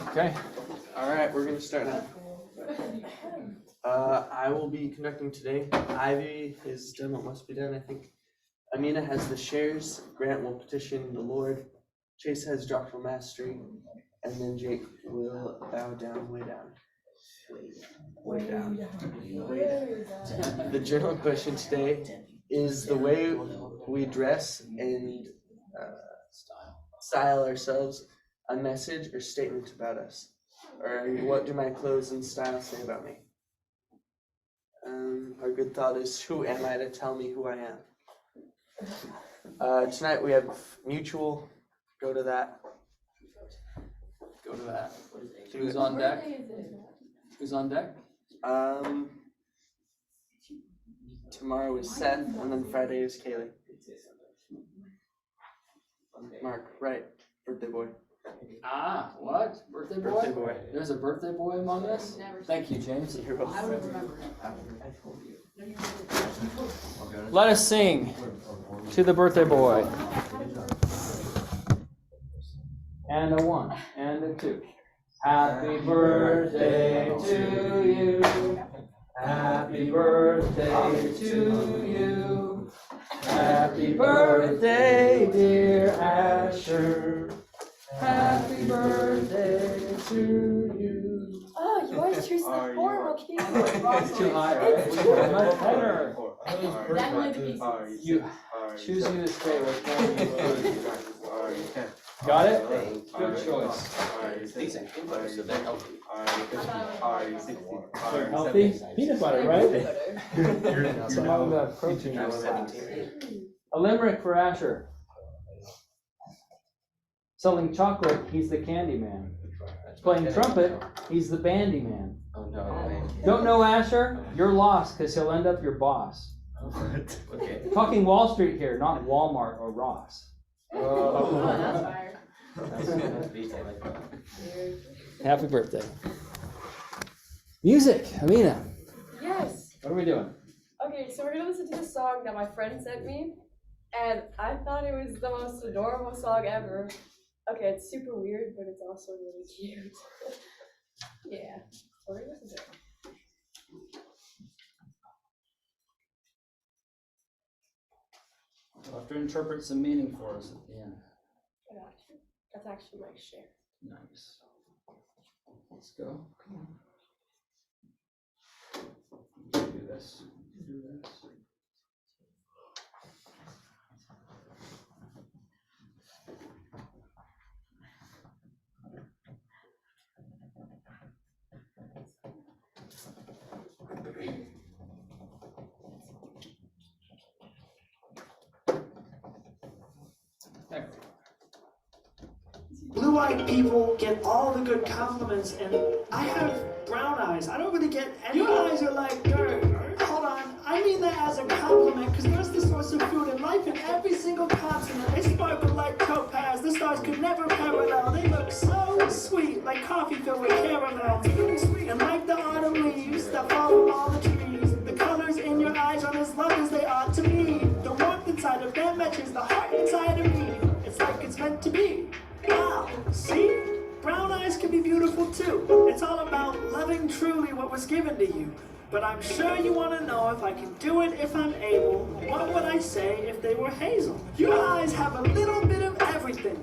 Okay. All right, we're gonna start now. I will be conducting today. Ivy has done what must be done. I think Amina has the shares. Grant will petition the Lord. Chase has doctrinal mastery, and then Jake will bow down, way down. Way down. Way down. The general question today is the way we dress and style ourselves a message or statement about us? Or what do my clothes and style say about me? Our good thought is, who am I to tell me who I am? Tonight we have mutual. Go to that. Go to that. Who's on deck? Who's on deck? Tomorrow is Seth, and then Friday is Kaylee. Mark, right? Birthday boy. Ah, what? Birthday boy? Birthday boy. There's a birthday boy among us? Thank you, James. You're welcome. I would remember. Let us sing to the birthday boy. And a one, and a two. Happy birthday to you. Happy birthday to you. Happy birthday, dear Asher. Happy birthday to you. Oh, you always choose the horrible key. It's too high, right? Much better. Definitely the pieces. You choose you to stay with me. Got it? Good choice. These ain't peanut butter, so they're healthy. They're healthy? Peanut butter, right? It's among the protein. A limerick for Asher. Selling chocolate, he's the candy man. Playing trumpet, he's the bandy man. Oh no. Don't know Asher? You're lost, because he'll end up your boss. Okay. Talking Wall Street here, not Walmart or Ross. Oh, that's fire. Happy birthday. Music, Amina. Yes. What are we doing? Okay, so we're gonna listen to this song that my friend sent me, and I thought it was the most adorable song ever. Okay, it's super weird, but it's also really cute. Yeah. So we're gonna listen to it. You'll have to interpret some meaning for us at the end. I got you. That's actually my share. Nice. Let's go. Do this. Do this. Blue-eyed people get all the good compliments, and I have brown eyes. I don't really get any. Your eyes are like dirt. Hold on, I mean that as a compliment, because there's the source of food and life in every single continent. They sparkle like topaz. The stars could never parallel. They look so sweet, like coffee filled with caramel. Really sweet, and like the autumn leaves that fall from all the trees. The colors in your eyes are as loved as they ought to be. The warmth inside of them matches the heart inside of me. It's like it's meant to be. Wow, see? Brown eyes can be beautiful too. It's all about loving truly what was given to you. But I'm sure you want to know if I can do it if I'm able. What would I say if they were hazel? Your eyes have a little bit of everything.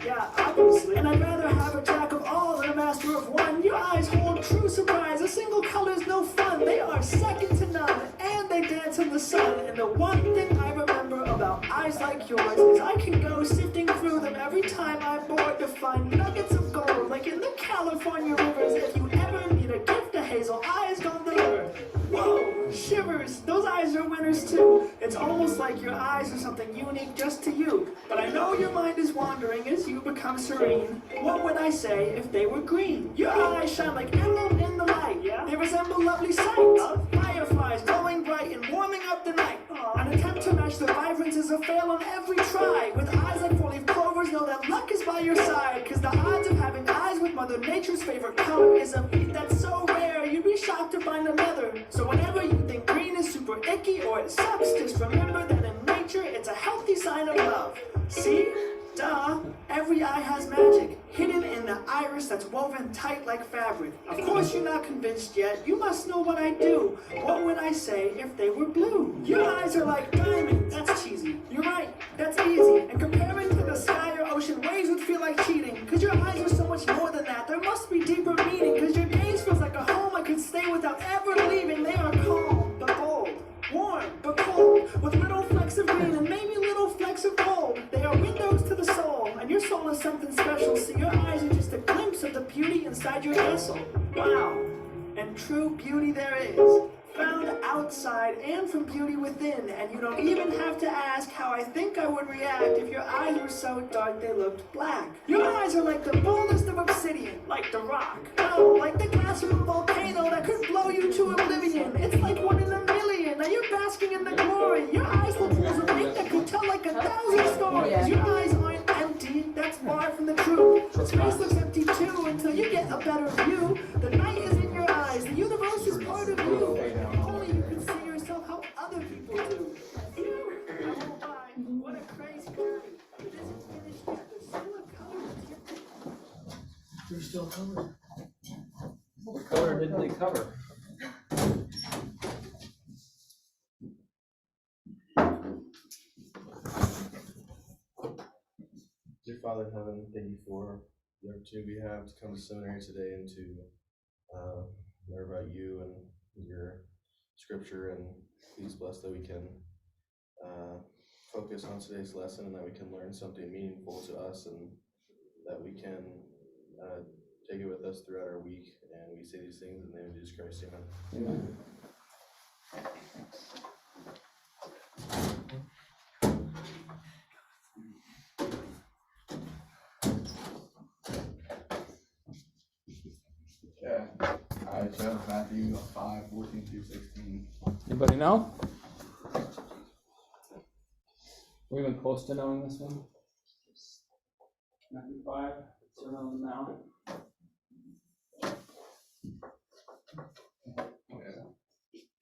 Yeah, obviously. And I'd rather have a jack of all than a master of one. Your eyes hold true surprise. A single color's no fun. They are second to none. And they dance in the sun. And the one thing I remember about eyes like yours is I can go sifting through them every time I'm bored to find nuggets of gold. Like in the California rivers. If you ever need a gift to hazel eyes, gone deliver. Whoa, shivers. Those eyes are winners too. It's almost like your eyes are something unique just to you. But I know your mind is wandering as you become serene. What would I say if they were green? Your eyes shine like emerald in the light. They resemble lovely sights. Fireflies glowing bright and warming up the night. An attempt to match the vibrance is a fail on every try. With eyes like four-leaf clovers, know that luck is by your side. Cause the odds of having eyes with Mother Nature's favorite color is a feat that's so rare, you'd be shocked to find another. So whenever you think green is super icky or it sucks, just remember that in nature it's a healthy sign of love. See? Duh, every eye has magic, hidden in the iris that's woven tight like fabric. Of course you're not convinced yet, you must know what I do. What would I say if they were blue? Your eyes are like diamonds, that's cheesy. You're right, that's easy. And comparing to the sky or ocean, waves would feel like cheating. Cause your eyes are so much more than that, there must be deeper meaning. Cause your gaze feels like a home I could stay without ever leaving. They are calm, but bold, warm, but cold, with little flecks of green and maybe little flecks of gold. They are windows to the soul, and your soul is something special. See, your eyes are just a glimpse of the beauty inside your vessel. Wow, and true beauty there is, found outside and from beauty within. And you don't even have to ask how I think I would react if your eyes were so dark they looked black. Your eyes are like the boldest of obsidian, like the rock. Oh, like the glass from a volcano that could blow you to oblivion. It's like 1 in a million. Now you're basking in the glory. Your eyes hold pools of ink that could tell like 1,000 stories. Your eyes aren't empty, that's far from the truth. The space looks empty too until you get a better view. The night is in your eyes, the universe is part of you. Only you can see yourself how other people do. You, oh my, what a crazy journey. It isn't finished yet, there's still a color. There's still color. What color did they cover? Dear Father in heaven, thank you for the opportunity we have to come to seminary today and to learn about you and your scripture, and please bless that we can focus on today's lesson and that we can learn something meaningful to us, and that we can take it with us throughout our week. And we say these things in the name of Jesus Christ, amen. Amen. Yeah, I chose Matthew 5:14-16. Anybody know? We're even close to knowing this one. Matthew 5, so know them now.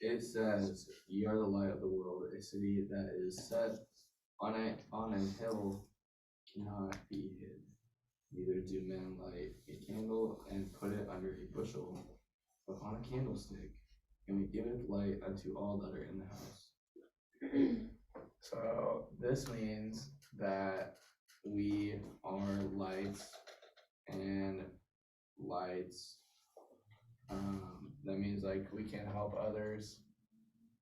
It says, "Ye are the light of the world. A city that is set on a hill cannot be hid. Neither do men light a candle and put it under a bushel, but on a candlestick, and it giveth light unto all that are in the house." So this means that we are lights, and lights. That means like we can help others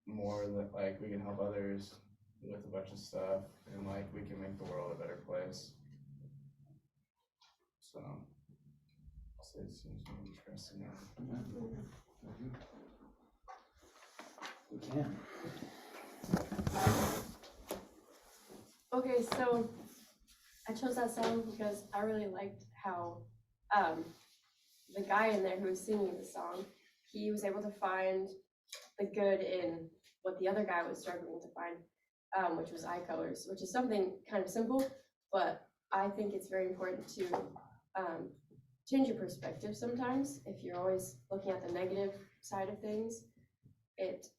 more than like we can help others with a bunch of stuff, and like we can make the world a better place. So I'll say it seems really interesting now. We can. Okay, so I chose that song because I really liked how the guy in there who was singing the song, he was able to find the good in what the other guy was struggling to find, which was eye colors, which is something kind of simple, but I think it's very important to change your perspective sometimes. If you're always looking at the negative side of things, it's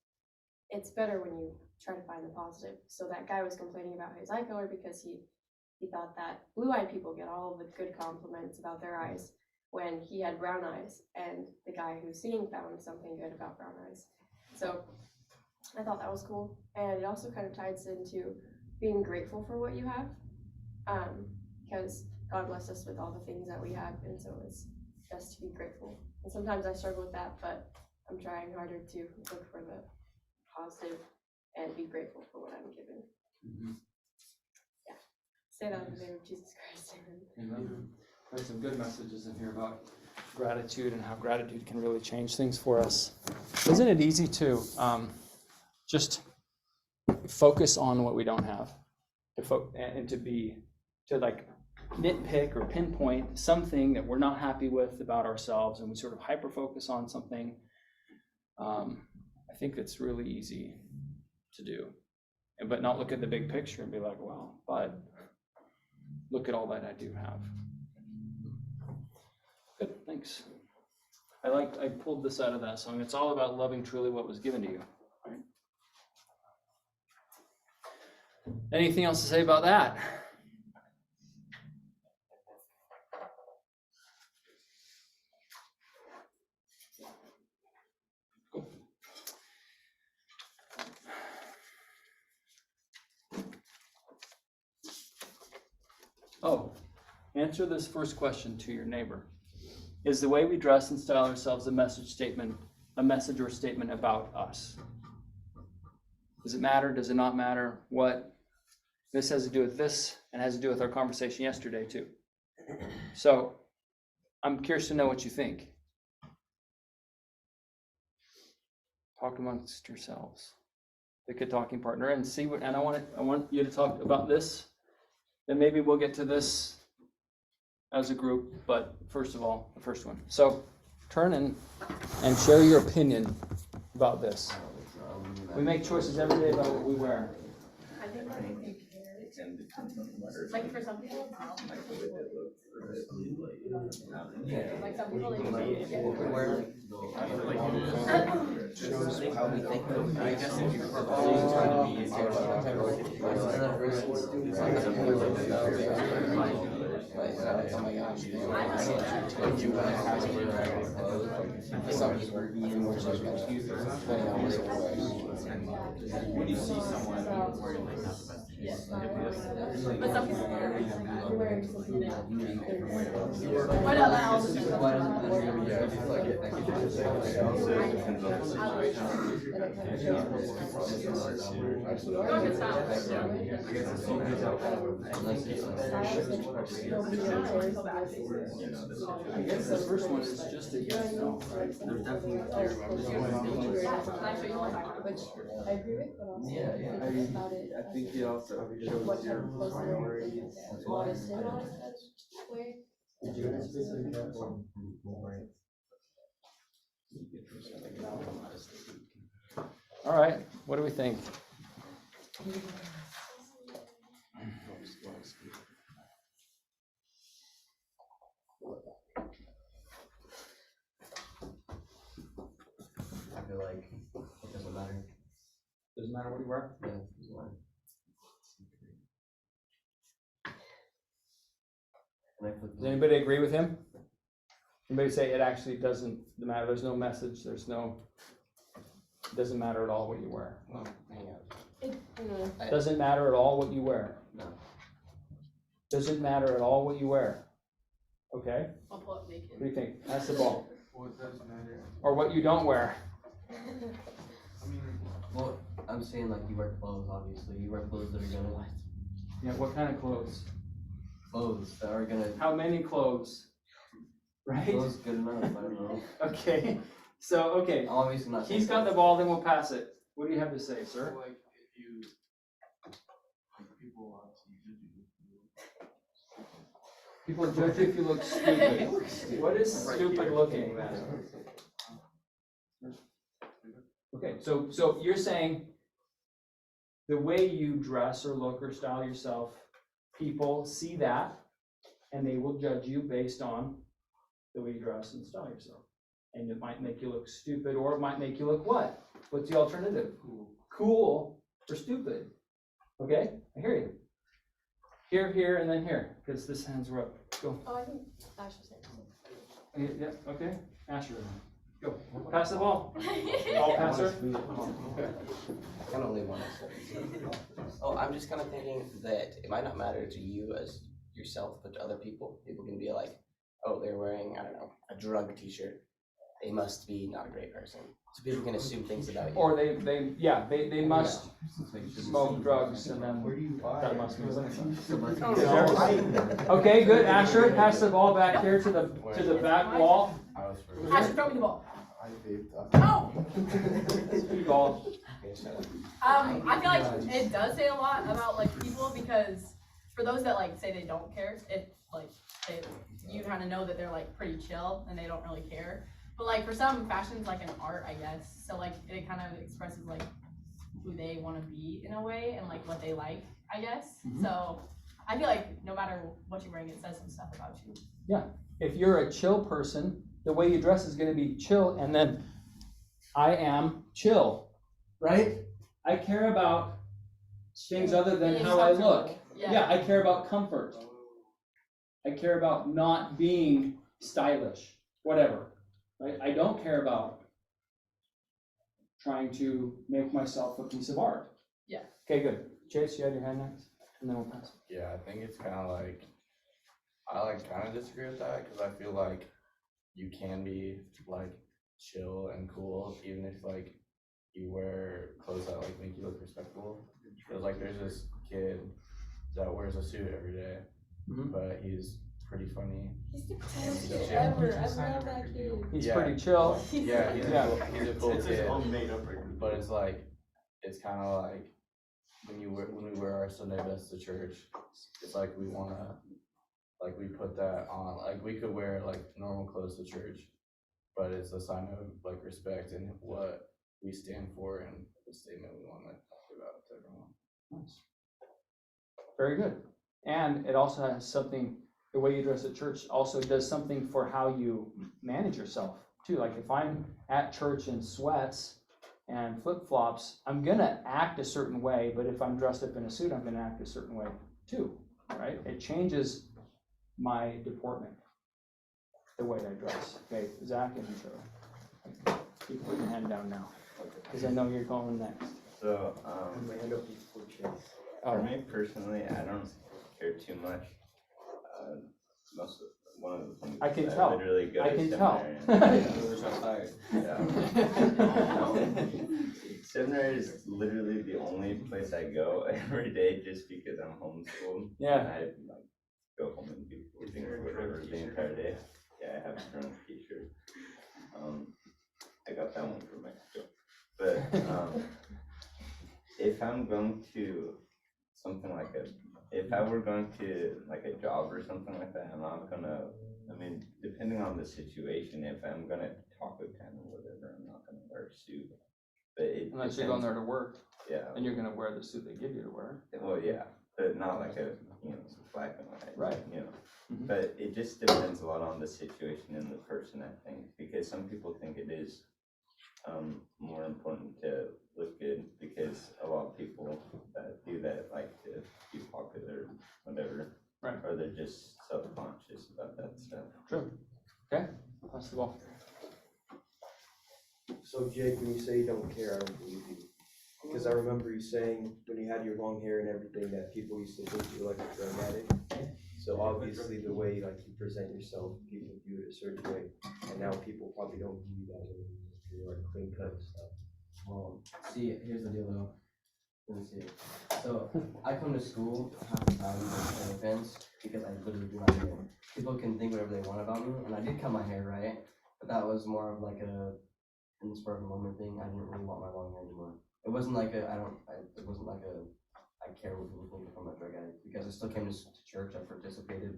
better when you try to find the positive. So that guy was complaining about his eye color because he thought that blue-eyed people get all of the good compliments about their eyes when he had brown eyes, and the guy who's singing found something good about brown eyes. So I thought that was cool, and it also kind of ties into being grateful for what you have, because God blessed us with all the things that we have, and so it's best to be grateful. And sometimes I struggle with that, but I'm trying harder to look for the positive and be grateful for what I'm given. Mm-hmm. Yeah, say that in the name of Jesus Christ. Amen. There's some good messages in here about gratitude and how gratitude can really change things for us. Isn't it easy to just focus on what we don't have, and to like nitpick or pinpoint something that we're not happy with about ourselves, and we sort of hyper focus on something. I think it's really easy to do, but not look at the big picture and be like, well, but look at all that I do have. Good, thanks. I pulled this out of that song. It's all about loving truly what was given to you, right? Anything else to say about that? Oh, answer this first question to your neighbor. Is the way we dress and style ourselves a message or statement about us? Does it matter? Does it not matter? What? This has to do with this and has to do with our conversation yesterday too. So I'm curious to know what you think. Talk amongst yourselves. Pick a talking partner and see what, and I want you to talk about this. Then maybe we'll get to this as a group, but first of all, the first one. So turn and share your opinion about this. We make choices every day about what we wear. I think that if you care, like for some people, like some people, they just get Shows how we think. I guess if you're oh my gosh. Some people are even more so confused than almost when you see someone wearing like not the best. but some people are wearing something that why not allow I guess the first one is just a yes, no, right? There's definitely which I agree with, but also about it. I think he also What type of clothes they're wearing, modest and modest way. All right, what do we think? I feel like it doesn't matter. Doesn't matter what you wear? Yeah, it doesn't matter. And I feel Does anybody agree with him? Anybody say it actually doesn't matter, there's no message, it doesn't matter at all what you wear? well, hang on. Doesn't matter at all what you wear? No. Doesn't matter at all what you wear? Okay, I'll pull up naked. what do you think? Pass the ball. What does matter? Or what you don't wear? I mean, Well, I'm saying like you wear clothes, obviously. You wear clothes that are gonna Yeah, what kind of clothes? clothes that are gonna How many clothes? Right? clothes good enough, I don't know. Okay, so, okay, Obviously not. he's got the ball, then we'll pass it. What do you have to say, sir? like if you, like people obviously judge you. People judge you if you look stupid. What is stupid looking? Okay, so you're saying the way you dress or look or style yourself, people see that and they will judge you based on the way you dress and style yourself. And it might make you look stupid, or it might make you look what? What's the alternative? Cool or stupid. Okay, I hear you. Here, and then here, because this hands are up. Go. Oh, I think Ash was saying. Yeah, okay. Asher, go. Pass the ball. Ball passer. I kind of only want to. Oh, I'm just kind of thinking that it might not matter to you as yourself, but to other people. People can be like, oh, they're wearing, I don't know, a drug t-shirt. They must be not a great person. So people can assume things about you. Or they must smoke drugs and then that must mean something. Okay, good. Asher, pass the ball back here to the back wall. Ash, throw me the ball. I No! Speed ball. I feel like it does say a lot about like people, because for those that like say they don't care, it like you kind of know that they're like pretty chill and they don't really care. But like for some, fashion's like an art, I guess. So like it kind of expresses like who they want to be in a way and like what they like, I guess. Mhm. So I feel like no matter what you're wearing, it says some stuff about you. Yeah. If you're a chill person, the way you dress is going to be chill, and then I am chill, right? I care about things other than Being how I look. comfortable. Yeah, I care about comfort. I care about not being stylish, whatever. Right? I don't care about trying to make myself a piece of art. Yeah. Okay, good. Chase, you had your hand next, and then we'll pass. Yeah, I think it's kind of like I like kind of disagree with that because I feel like you can be like chill and cool even if like you wear clothes that like make you look respectable. Because like there's this kid that wears a suit every day, Mhm. but he's pretty funny. He's the He's coolest a kid chill. ever. I love that kid. He's Yeah. pretty chill. Yeah, he's Yeah. he's a cool It's his kid. own made up right. But it's like it's kind of like when we wear our Sunday best to church, it's like we wanna like we put that on. Like we could wear like normal clothes to church, but it's a sign of like respect and what we stand for and the statement we want to talk about to everyone. Nice. Very good. And it also has something, the way you dress at church also does something for how you manage yourself too. Like if I'm at church in sweats and flip-flops, I'm gonna act a certain way, but if I'm dressed up in a suit, I'm gonna act a certain way too, right? It changes my deportment, the way I dress. Okay, Zach and Joe. You can put your hand down now, because I know you're going next. So, Oh. for me personally, I don't care too much. One of the things I can that tell. literally go I to can tell. seminary and- We're so tired. Seminary is literally the only place I go every day just because I'm homeschooled. Yeah. And I like go home and do things or whatever the entire day. Yeah, I have a drunk t-shirt. I got that one from Mexico. But if I'm going to something like if I were going to like a job or something like that, I'm not gonna, I mean, depending on the situation, if I'm gonna talk with them or whatever, I'm not gonna wear a suit. But it Unless you're going depends. there to work, Yeah, and you're gonna wear the suit they give you to wear. well, yeah, but not like a, some black and white. Right. You know, Mhm. but it just depends a lot on the situation and the person, I think, because some people think it is more important to look good because a lot of people that do that like to be popular, whatever. Right. Or they're just self-conscious about that stuff. True. Okay, pass the ball. So Jake, when you say you don't care, I don't believe you. Because I remember you saying when you had your long hair and everything that people used to think you were like a drug addict. So obviously the way like you present yourself, people view it a certain way. And now people probably don't view you that way. You're like clean cut and stuff. Well, see, here's the deal though. Let me see. So I come to school half the time with events because I literally do my hair. People can think whatever they want about me, and I did cut my hair, right? But that was more of like an spur of the moment thing. I didn't really want my long hair anymore. It wasn't like it wasn't like I care what people think if I'm a drug addict because I still came to church, I participated,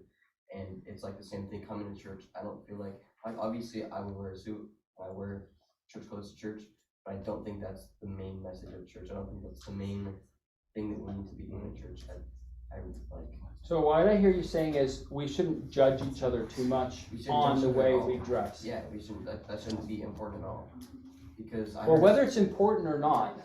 and it's like the same thing coming to church. I don't feel like obviously I would wear a suit, I wear church clothes to church, but I don't think that's the main message of church. I don't think that's the main thing that we need to be doing in church. I like. So what I hear you saying is we shouldn't judge each other too much We shouldn't on judge the each other way at all. we dress. Yeah, we shouldn't. That shouldn't be important at all. Because I Well, heard- whether it's important or not,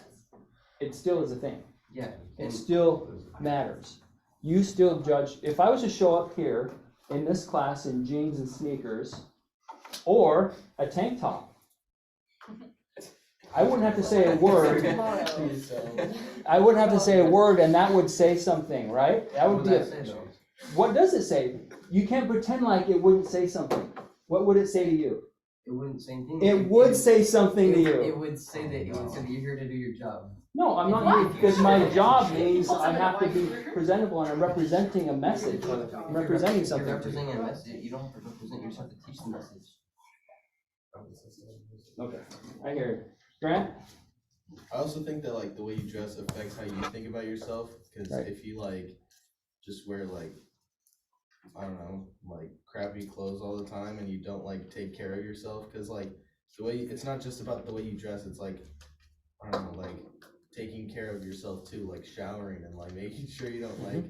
it still is a thing. yeah, It and still matters. You still judge. If I was to show up here in this class in jeans and sneakers or a tank top, I wouldn't have to say a word. I wouldn't have to say a word and that would say something, right? That would what be would a, that say though? what does it say? You can't pretend like it wouldn't say something. What would it say to you? It wouldn't say anything. It would say something to It you. would say that you're here to do your job. No, I'm not here because my job means I have to be presentable and I'm representing a message. I'm representing You're something. representing a message. You don't have to represent yourself to teach the message. Okay, I hear you. Grant? I also think that like the way you dress affects how you think about yourself. Because Right. if you like just wear like I don't know like crappy clothes all the time and you don't like take care of yourself, because like the way it's not just about the way you dress. It's like I don't know like taking care of yourself too, like showering and like making sure you don't like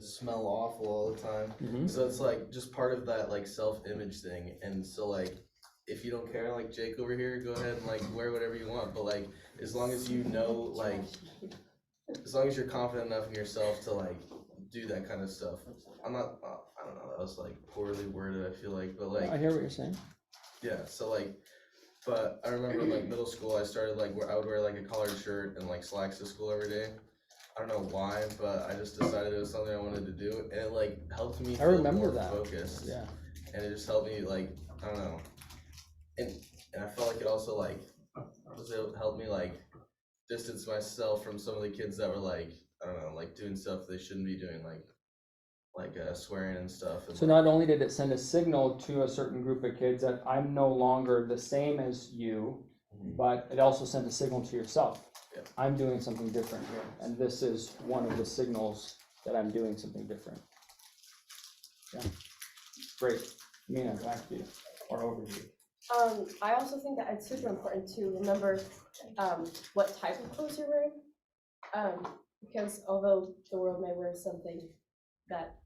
smell awful all the time. Mm-hmm. So it's like just part of that like self-image thing. And so like if you don't care, like Jake over here, go ahead and like wear whatever you want. But like as long as you know, like as long as you're confident enough in yourself to like do that kind of stuff. I'm not. I don't know. That was like poorly worded. I feel like, but like I hear what you're saying. yeah. So like, but I remember like middle school, I started like where I would wear like a collared shirt and like slacks to school every day. I don't know why, but I just decided it was something I wanted to do, and it like helped me I feel remember more that. focused. Yeah. And it just helped me like, I don't know, and I felt like it also like it helped me like distance myself from some of the kids that were like, I don't know, like doing stuff they shouldn't be doing, like swearing and stuff. And So not only did it send a signal to a certain group of kids that I'm no longer the same as you, but it also sent a signal to yourself. Yeah. I'm doing something different here, and this is one of the signals that I'm doing something different. Yeah, great. Mina, back to you, or over to you. I also think that it's super important to remember what type of clothes you're wearing, because although the world may wear something that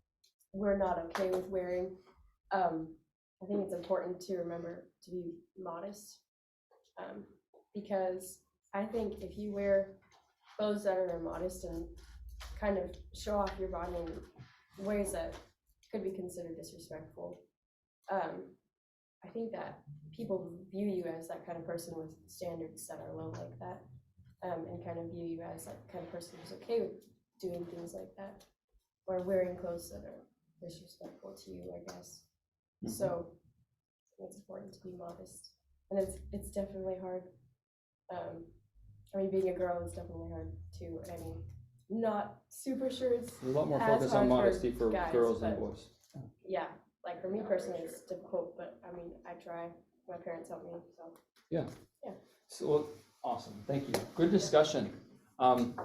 we're not okay with wearing, I think it's important to remember to be modest, because I think if you wear clothes that are immodest and kind of show off your body in ways that could be considered disrespectful, I think that people view you as that kind of person with standards that are low like that, and kind of view you as that kind of person who's okay with doing things like that, or wearing clothes that are disrespectful to you, I guess. Mhm. So it's important to be modest, and it's definitely hard. I mean, being a girl is definitely hard too. I mean, not super sure it's There's a lot more as focus on hard for modesty for guys, girls than but- boys. yeah. Like for me personally, it's difficult, but I mean, I try. My parents help me, so. So, well, awesome, thank you. Good discussion.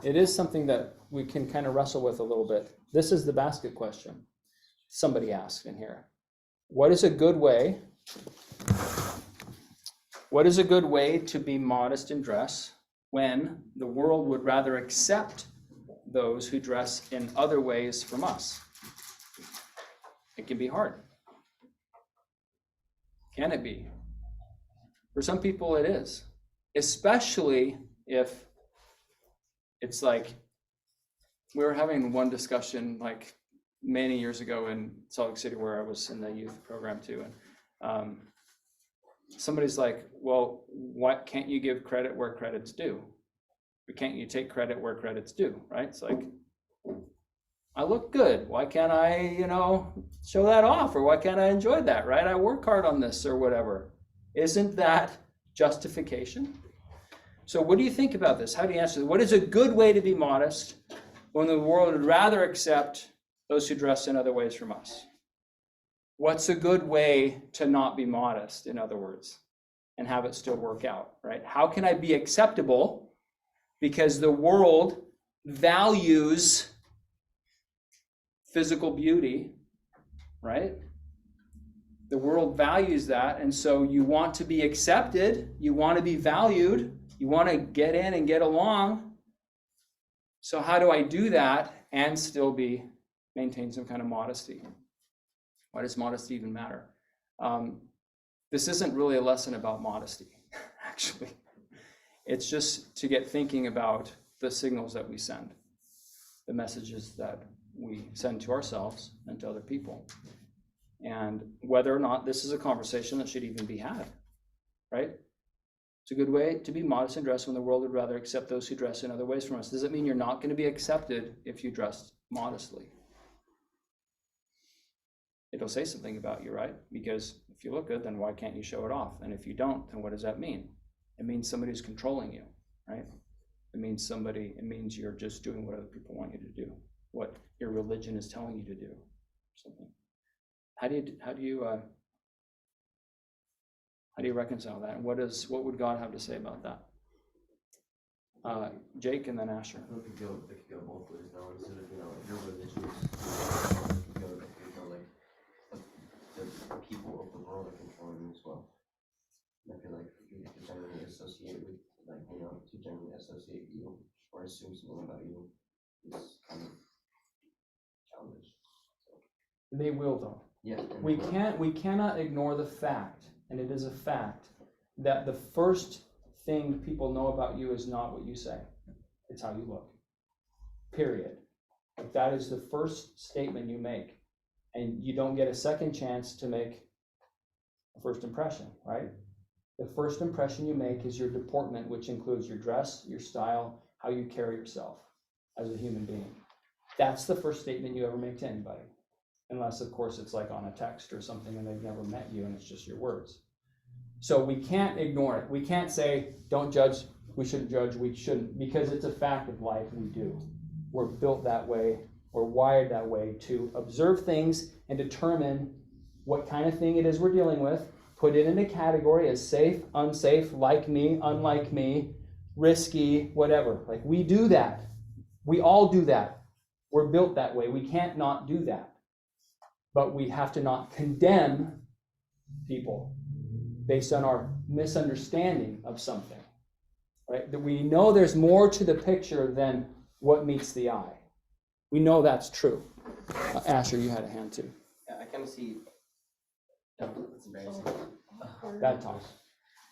It is something that we can kind of wrestle with a little bit. This is the basket question. Somebody asked in here. What is a good way to be modest in dress when the world would rather accept those who dress in other ways from us? It can be hard. Can it be? For some people it is, especially if it's like, we were having one discussion like many years ago in Salt Lake City where I was in the youth program too, and somebody's like, well, why can't you give credit where credit's due? Or can't you take credit where credit's due, right? It's like, I look good, why can't I, show that off, or why can't I enjoy that, right? I work hard on this or whatever. Isn't that justification? So what do you think about this? How do you answer this? What is a good way to be modest when the world would rather accept those who dress in other ways from us? What's a good way to not be modest, in other words, and have it still work out, right? How can I be acceptable because the world values physical beauty, right? The world values that, and so you want to be accepted, you want to be valued, you want to get in and get along. So how do I do that and still maintain some kind of modesty? Why does modesty even matter? This isn't really a lesson about modesty, actually. It's just to get thinking about the signals that we send, the messages that we send to ourselves and to other people, and whether or not this is a conversation that should even be had, right? It's a good way to be modest in dress when the world would rather accept those who dress in other ways from us. Does it mean you're not going to be accepted if you dress modestly? It'll say something about you, right? Because if you look good, then why can't you show it off? And if you don't, then what does that mean? It means somebody's controlling you, right? It means you're just doing what other people want you to do, what your religion is telling you to do, something. How do you reconcile that? And what would God have to say about that? Jake and then Asher. It could go both ways now. Instead of, if you're religious, it could go like the people of the world are controlling you as well. I feel like you generally associate with, to generally associate you or assume something about you is kind of childish. They will, though. Yeah. We cannot ignore the fact, and it is a fact, that the first thing people know about you is not what you say. It's how you look. Period. Like, that is the first statement you make. And you don't get a second chance to make a first impression, right? The first impression you make is your deportment, which includes your dress, your style, how you carry yourself. as a human being. That's the first statement you ever make to anybody. Unless, of course, it's like on a text or something and they've never met you and it's just your words. So we can't ignore it. We can't say, don't judge, we shouldn't judge, we shouldn't, because it's a fact of life, we do. We're built that way, we're wired that way to observe things and determine what kind of thing it is we're dealing with, put it in a category as safe, unsafe, like me, unlike me, risky, whatever. Like we do that. We all do that. We're built that way. We can't not do that. But we have to not condemn people based on our misunderstanding of something, right? That we know there's more to the picture than what meets the eye. We know that's true. Asher, you had a hand too. Yeah, I kind of see. Oh, that's embarrassing. Bad talk.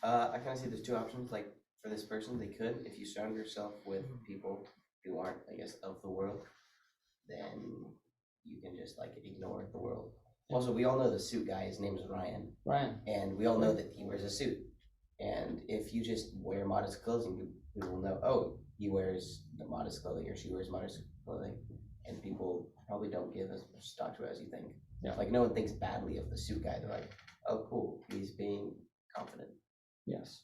I kind of see there's two options. Like for this person, they could, if you surround yourself with people who aren't, I guess, of the world, then you can just like ignore the world. Also, we all know the suit guy. His name is Ryan. Ryan. And we all know that he wears a suit. And if you just wear modest clothing, we will know, oh, he wears the modest clothing or she wears modest clothing. And people probably don't give as much stock to it as you think. Yeah. Like no one thinks badly of the suit guy. They're like, oh, cool, he's being confident. Yes.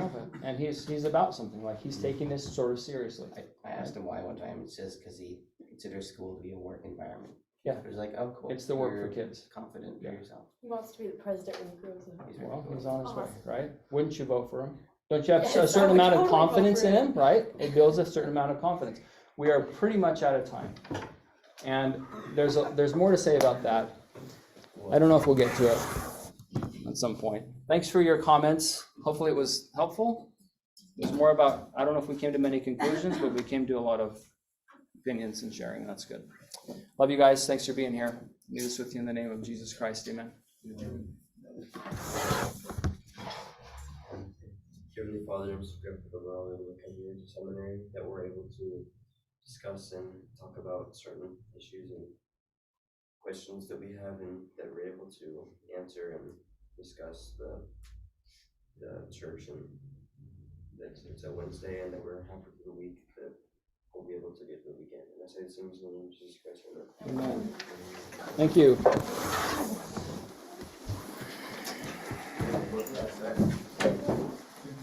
Confident. And he's about something. Like he's taking this sort of seriously. I asked him why one time. It says because he considers school to be a work environment. Yeah. It was like, oh, cool. It's the work for You're kids. Confident Yeah. in yourself. He wants to be the president when he grows up. He's very Well, cool. he's on his way, Awesome. right? Wouldn't you vote for him? Don't you have Yes, a I certain would amount of totally vote confidence for in him. him, right? It builds a certain amount of confidence. We are pretty much out of time. And there's more to say about that. I don't know if we'll get to it at some point. Thanks for your comments. Hopefully it was helpful. It was more about, I don't know if we came to many conclusions, but we came to a lot of opinions and sharing, and that's good. Love you guys. Thanks for being here. Leave this with you in the name of Jesus Christ. Amen. Heavenly Father, I'm so grateful that we're all able to come here to seminary, that we're able to discuss and talk about certain issues and questions that we have, and that we're able to answer and discuss the church, and that it's a Wednesday and that we're halfway through the week, that we'll be able to get through the weekend. And I say this in the name of Jesus Christ. Amen. Thank you. Amen.